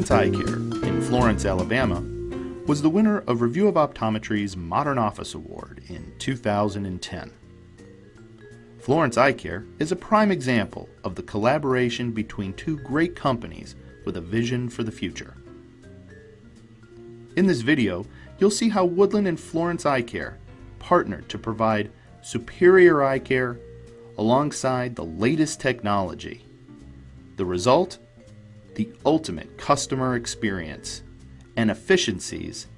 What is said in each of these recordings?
Florence Eye Care in Florence, Alabama, was the winner of Review of Optometry's Modern Office Award in 2010. Florence Eye Care is a prime example of the collaboration between two great companies with a vision for the future. In this video, you'll see how Wooldyn and Florence Eye Care partnered to provide superior eye care alongside the latest technology. The result? The ultimate customer experience and efficiencies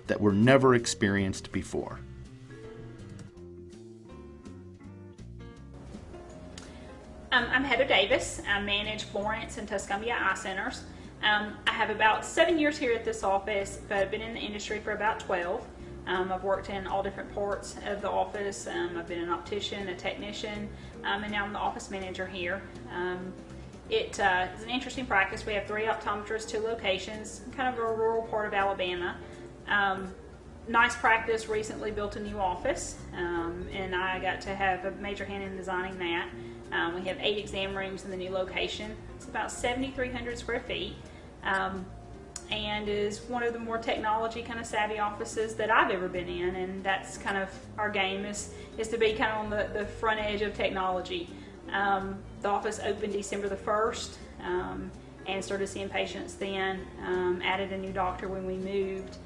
that were never experienced before. I'm Heather Davis. I manage Florence and Tuscumbia Eye Centers. I have about 7 years here at this office, but I've been in the industry for about 12. I've worked in all different parts of the office. I've been an optician, a technician, and now I'm the office manager here. It is an interesting practice. We have 3 optometrists, 2 locations, kind of a rural part of Alabama. Nice practice, recently built a new office, and I got to have a major hand in designing that. We have 8 exam rooms in the new location. It's about 7,300 square feet. And is one of the more technology kind of savvy offices that I've ever been in, and that's kind of our game is to be kind of on the front edge of technology. The office opened December the 1st and started seeing patients then, added a new doctor when we moved.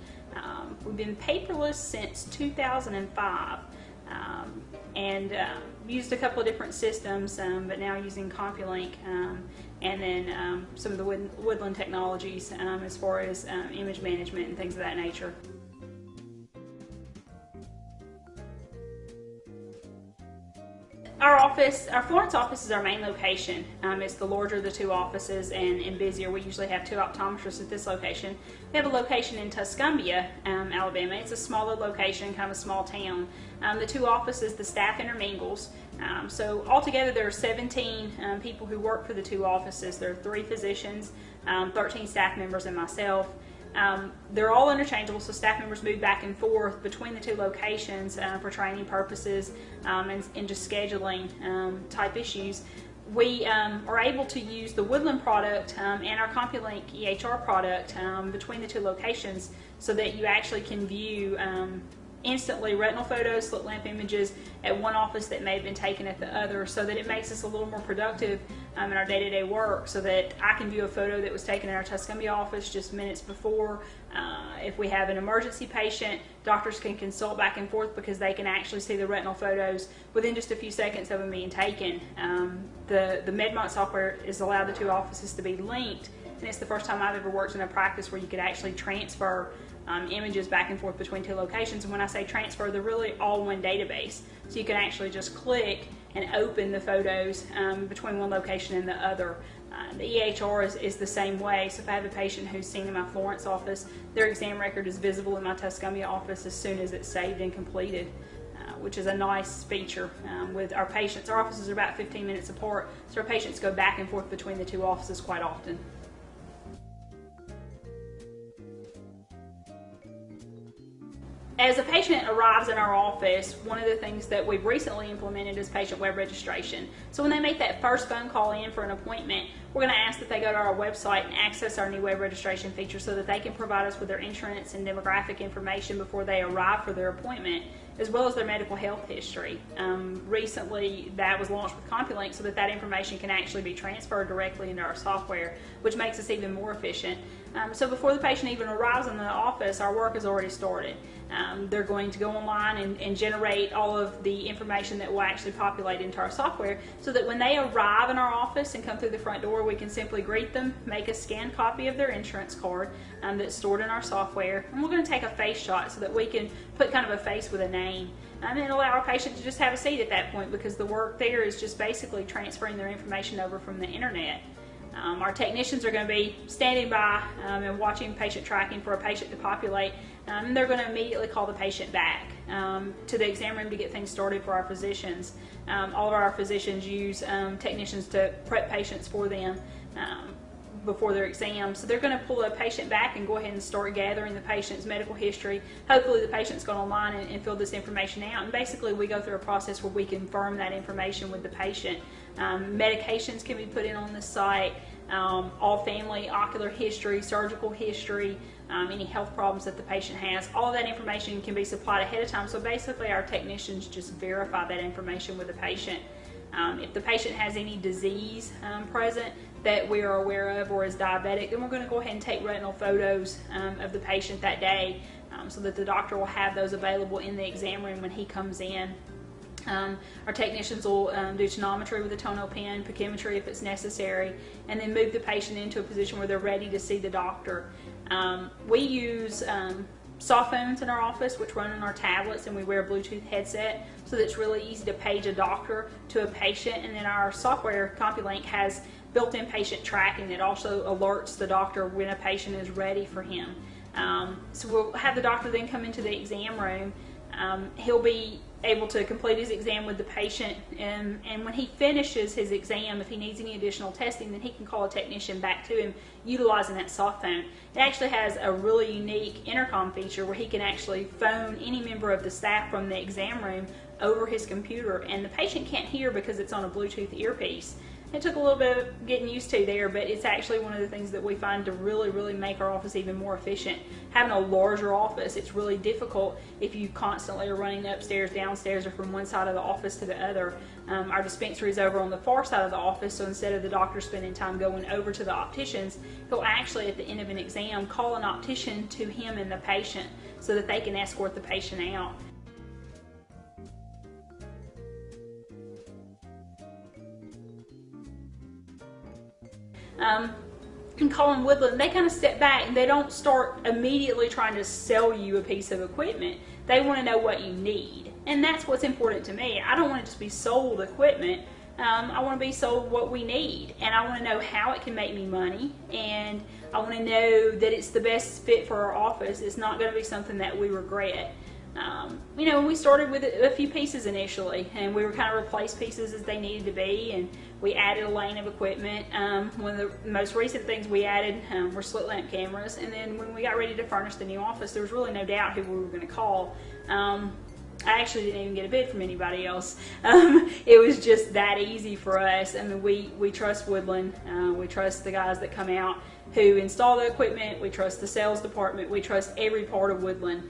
We've been paperless since 2005 and used a couple of different systems, but now using CompuLink and then some of the Wooldyn technologies as far as image management and things of that nature. Our Florence office is our main location. It's the larger of the 2 offices and busier. We usually have 2 optometrists at this location. We have a location in Tuscumbia, Alabama. It's a smaller location, kind of a small town. The 2 offices, the staff intermingles. So altogether there are 17 people who work for the 2 offices. There are 3 physicians, 13 staff members, and myself. They're all interchangeable, so staff members move back and forth between the 2 locations for training purposes and just scheduling type issues. We are able to use the Wooldyn product and our CompuLink EHR product between the 2 locations so that you actually can view instantly retinal photos, slit lamp images at one office that may have been taken at the other, so that it makes us a little more productive in our day-to-day work, so that I can view a photo that was taken in our Tuscumbia office just minutes before. If we have an emergency patient, doctors can consult back and forth because they can actually see the retinal photos within just a few seconds of them being taken. The MedMont software has allowed the 2 offices to be linked, and it's the first time I've ever worked in a practice where you could actually transfer images back and forth between 2 locations. And when I say transfer, they're really all one database. So you can actually just click and open the photos between one location and the other. The EHR is the same way. So if I have a patient who's seen in my Florence office, their exam record is visible in my Tuscumbia office as soon as it's saved and completed, which is a nice feature with our patients. Our offices are about 15 minutes apart, so our patients go back and forth between the 2 offices quite often. As a patient arrives in our office, one of the things that we've recently implemented is patient web registration. So when they make that first phone call in for an appointment, we're going to ask that they go to our website and access our new web registration feature so that they can provide us with their insurance and demographic information before they arrive for their appointment, as well as their medical health history. Recently that was launched with CompuLink so that information can actually be transferred directly into our software, which makes us even more efficient. So before the patient even arrives in the office, our work has already started. They're going to go online and generate all of the information that will actually populate into our software, so that when they arrive in our office and come through the front door, we can simply greet them, make a scanned copy of their insurance card that's stored in our software, and we're going to take a face shot so that we can put kind of a face with a name, and then allow our patient to just have a seat at that point, because the work there is just basically transferring their information over from the internet. Our technicians are going to be standing by and watching patient tracking for a patient to populate, and they're going to immediately call the patient back to the exam room to get things started for our physicians. All of our physicians use technicians to prep patients for them before their exam. So they're going to pull a patient back and go ahead and start gathering the patient's medical history. Hopefully the patient's gone online and filled this information out, and basically we go through a process where we confirm that information with the patient. Medications can be put in on the site. all family ocular history, surgical history, any health problems that the patient has. All of that information can be supplied ahead of time. So basically our technicians just verify that information with the patient. If the patient has any disease present that we are aware of or is diabetic, then we're going to go ahead and take retinal photos of the patient that day so that the doctor will have those available in the exam room when he comes in. Our technicians will do tonometry with a tono pen, pachymetry if it's necessary, and then move the patient into a position where they're ready to see the doctor. We use soft phones in our office, which run on our tablets, and we wear a Bluetooth headset, so that it's really easy to page a doctor to a patient. And then our software, CompuLink, has built-in patient tracking that also alerts the doctor when a patient is ready for him. So we'll have the doctor then come into the exam room. He'll be able to complete his exam with the patient, and when he finishes his exam, if he needs any additional testing, then he can call a technician back to him utilizing that soft phone. It actually has a really unique intercom feature where he can actually phone any member of the staff from the exam room over his computer, and the patient can't hear because it's on a Bluetooth earpiece. It took a little bit of getting used to there, but it's actually one of the things that we find to really make our office even more efficient. Having a larger office, it's really difficult if you constantly are running upstairs, downstairs, or from one side of the office to the other. Our dispensary is over on the far side of the office, so instead of the doctor spending time going over to the opticians, he'll actually at the end of an exam call an optician to him and the patient so that they can escort the patient out. And calling Wooldyn, they kind of step back and they don't start immediately trying to sell you a piece of equipment. They want to know what you need, and that's what's important to me. I don't want to just be sold equipment. I want to be sold what we need, and I want to know how it can make me money, and I want to know that it's the best fit for our office. It's not going to be something that we regret. You know, we started with a few pieces initially, and we were kind of replaced pieces as they needed to be, and we added a lane of equipment. One of the most recent things we added were slit lamp cameras, and then when we got ready to furnish the new office, there was really no doubt who we were going to call. I actually didn't even get a bid from anybody else. It was just that easy for us. I mean, we trust Wooldyn. We trust the guys that come out who install the equipment. We trust the sales department. We trust every part of Wooldyn.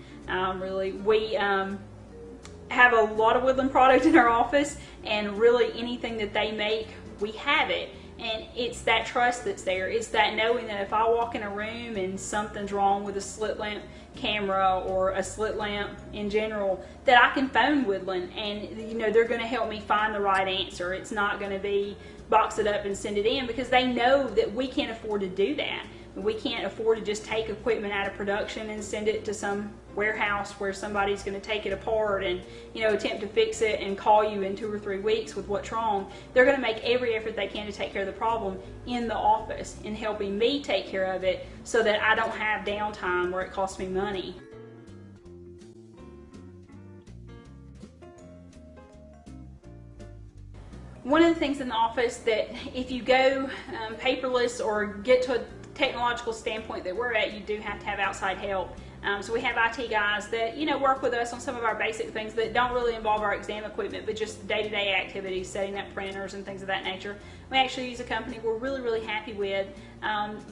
Really, we have a lot of Wooldyn product in our office, and really anything that they make, we have it. And it's that trust that's there. It's that knowing that if I walk in a room and something's wrong with a slit lamp camera or a slit lamp in general, that I can phone Wooldyn, and you know, they're going to help me find the right answer. It's not going to be box it up and send it in, because they know that we can't afford to do that. We can't afford to just take equipment out of production and send it to some warehouse where somebody's going to take it apart and, you know, attempt to fix it and call you in 2 or 3 weeks with what's wrong. They're going to make every effort they can to take care of the problem in the office and helping me take care of it so that I don't have downtime where it costs me money. One of the things in the office that if you go paperless or get to a technological standpoint that we're at, you do have to have outside help. So we have IT guys that, you know, work with us on some of our basic things that don't really involve our exam equipment, but just day-to-day activities, setting up printers and things of that nature. We actually use a company we're really happy with.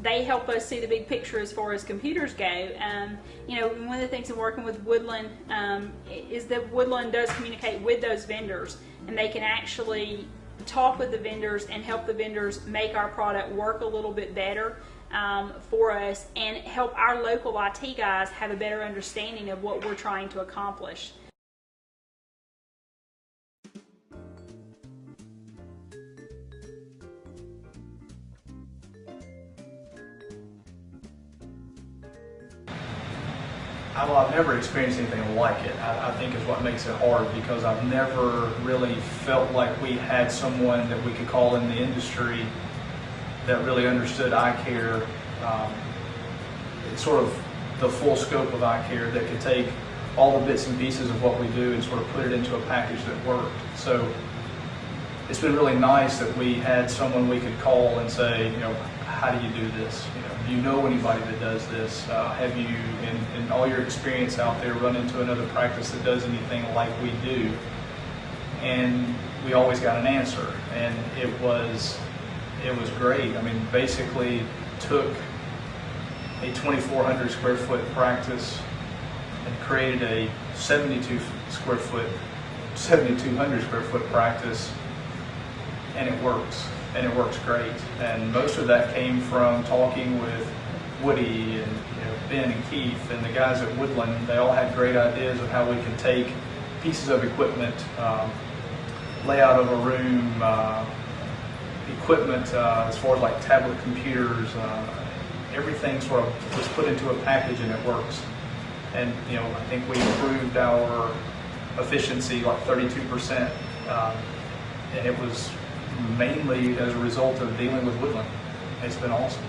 They help us see the big picture as far as computers go. You know, one of the things in working with Wooldyn is that Wooldyn does communicate with those vendors, and they can actually talk with the vendors and help the vendors make our product work a little bit better for us, and help our local IT guys have a better understanding of what we're trying to accomplish. Well, I've never experienced anything like it. I think is what makes it hard, because I've never really felt like we had someone that we could call in the industry that really understood eye care, sort of the full scope of eye care, that could take all the bits and pieces of what we do and sort of put it into a package that worked. So it's been really nice that we had someone we could call and say, you know, how do you do this? You know, do you know anybody that does this? Have you, in all your experience out there, run into another practice that does anything like we do? And we always got an answer, and it was it was great. I mean, basically took a 2,400 square foot practice and created a 7,200 square foot practice, and it works, and it works great. And most of that came from talking with Woody and Ben and Keith and the guys at Wooldyn. They all had great ideas of how we could take pieces of equipment, layout of a room, equipment as far as like tablet computers, everything sort of was put into a package, and it works. And I think we improved our efficiency like 32%, and it was mainly as a result of dealing with Wooldyn. It's been awesome.